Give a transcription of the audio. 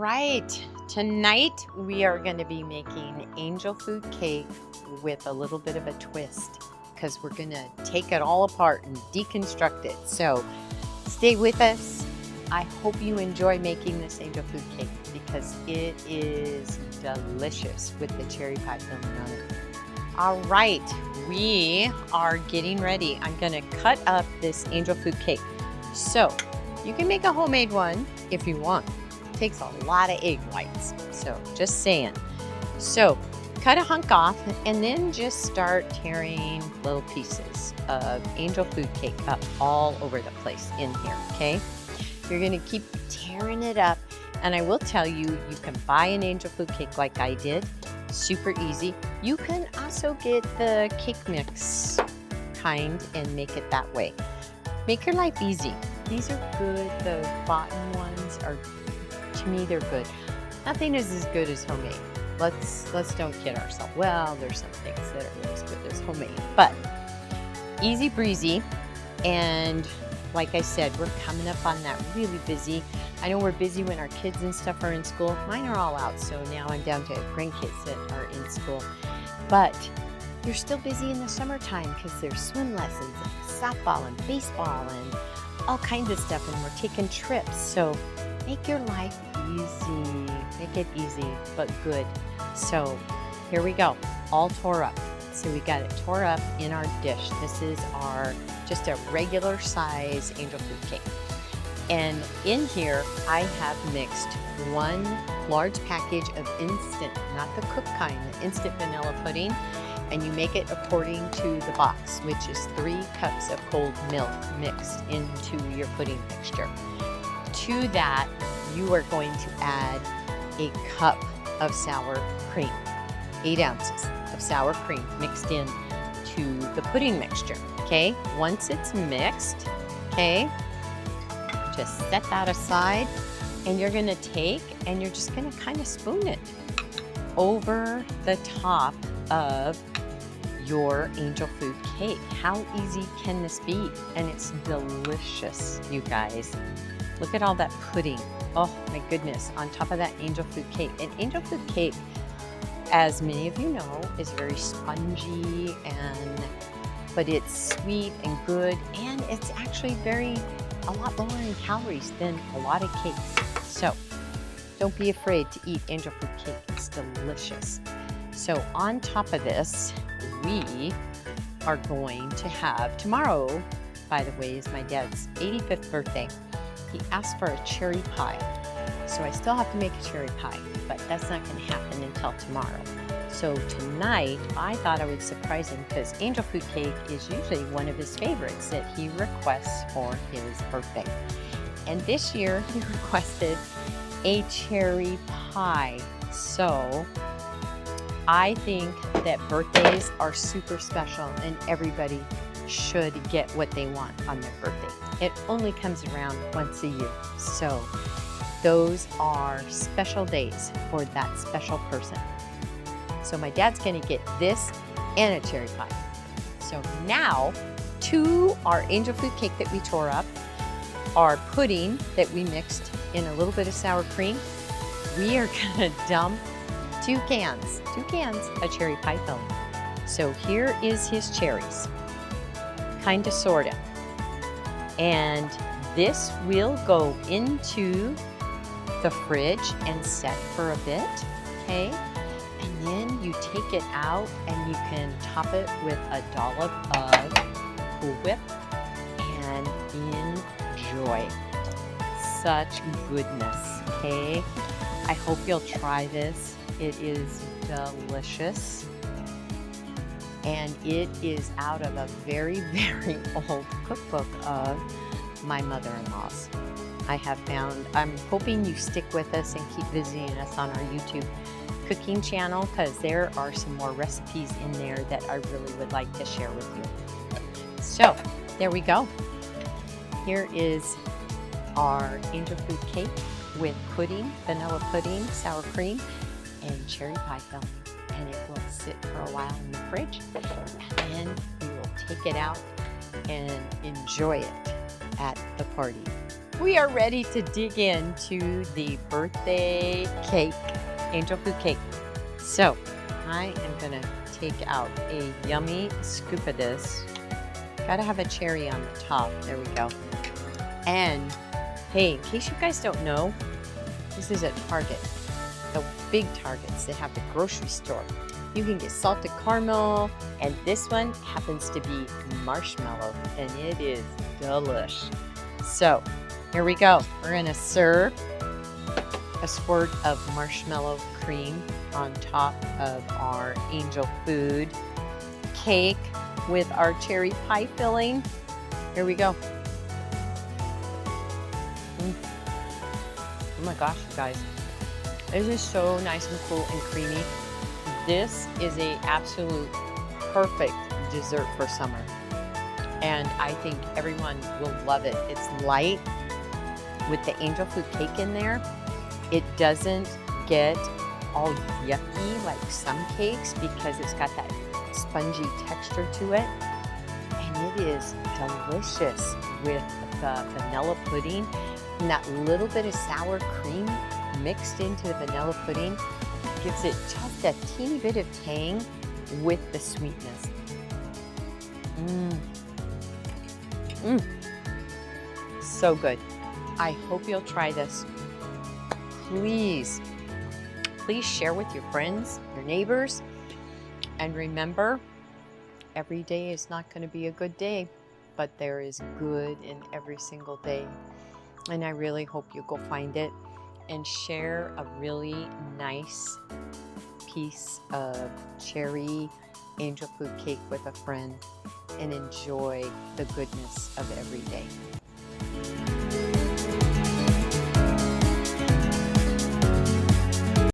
right, tonight we are going to be making angel food cake with a little bit of a twist because we're going to take it all apart and deconstruct it. So stay with us. I hope you enjoy making this angel food cake because it is delicious with the cherry pie filling on it. All right, we are getting ready. I'm going to cut up this angel food cake. So you can make a homemade one if you want. It takes a lot of egg whites, so just saying. So cut a hunk off and then just start tearing little pieces of angel food cake up all over the place in here, okay? You're gonna keep tearing it up, and I will tell you, you can buy an angel food cake like I did, super easy. You can also get the cake mix kind and make it that way. Make your life easy. These are good. The bottom ones are, to me, they're good. Nothing is as good as homemade. Let's don't kid ourselves. Well, there's some things that are as good as homemade, but easy breezy. And like I said, we're coming up on that really busy. I know we're busy when our kids and stuff are in school. Mine are all out, so now I'm down to grandkids that are in school. But you're still busy in the summertime because there's swim lessons and softball and baseball and all kinds of stuff, and we're taking trips. So make your life easy. Make it easy, but good. So here we go, all tore up. So we got it tore up in our dish. This is our just a regular size angel food cake. And in here, I have mixed one large package of instant, not the cooked kind, the instant vanilla pudding. And you make it according to the box, which is 3 cups of cold milk mixed into your pudding mixture. To that, you are going to add a cup of sour cream, 8 ounces of sour cream mixed in to the pudding mixture, okay? Once it's mixed, okay, just set that aside, and you're gonna take and you're just gonna kind of spoon it over the top of your angel food cake. How easy can this be? And it's delicious, you guys. Look at all that pudding. Oh my goodness, on top of that angel food cake. And angel food cake, as many of you know, is very spongy, but it's sweet and good, and it's actually a lot lower in calories than a lot of cakes. So don't be afraid to eat angel food cake. It's delicious. So on top of this, we are going to have, tomorrow, by the way, is my dad's 85th birthday. He asked for a cherry pie. So I still have to make a cherry pie, but that's not going to happen until tomorrow. So tonight, I thought I would surprise him because angel food cake is usually one of his favorites that he requests for his birthday. And this year, he requested a cherry pie. So I think that birthdays are super special and everybody should get what they want on their birthday. It only comes around once a year. So those are special days for that special person. So my dad's gonna get this and a cherry pie. So now to our angel food cake that we tore up, our pudding that we mixed in a little bit of sour cream, we are gonna dump 2 cans of cherry pie filling. So here is his cherries, kind of, sort of. And this will go into the fridge and set for a bit, okay? And then you take it out and you can top it with a dollop of Cool Whip and enjoy. Such goodness, okay? I hope you'll try this. It is delicious, and it is out of a very, very old cookbook of my mother-in-law's. I have found, I'm hoping you stick with us and keep visiting us on our YouTube cooking channel because there are some more recipes in there that I really would like to share with you. So there we go. Here is our angel food cake with pudding, vanilla pudding, sour cream, and cherry pie filling, and it will sit for a while in the fridge, and then we will take it out and enjoy it at the party. we are ready to dig into the birthday cake, angel food cake. So I am gonna take out a yummy scoop of this. Gotta have a cherry on the top. There we go. And hey, in case you guys don't know, this is at Target. The big Targets that have the grocery store. You can get salted caramel, and this one happens to be marshmallow, and it is delish. So here we go. We're gonna serve a squirt of marshmallow cream on top of our angel food cake with our cherry pie filling. Here we go. Oh my gosh, you guys. This is so nice and cool and creamy. This is a absolute perfect dessert for summer. And I think everyone will love it. It's light with the angel food cake in there. It doesn't get all yucky like some cakes because it's got that spongy texture to it. And it is delicious with the vanilla pudding and that little bit of sour cream mixed into the vanilla pudding gives it just a teeny bit of tang with the sweetness. So good. I hope you'll try this. Please share with your friends, your neighbors, and remember, every day is not going to be a good day, but there is good in every single day. And I really hope you go find it and share a really nice piece of cherry angel food cake with a friend and enjoy the goodness of every day.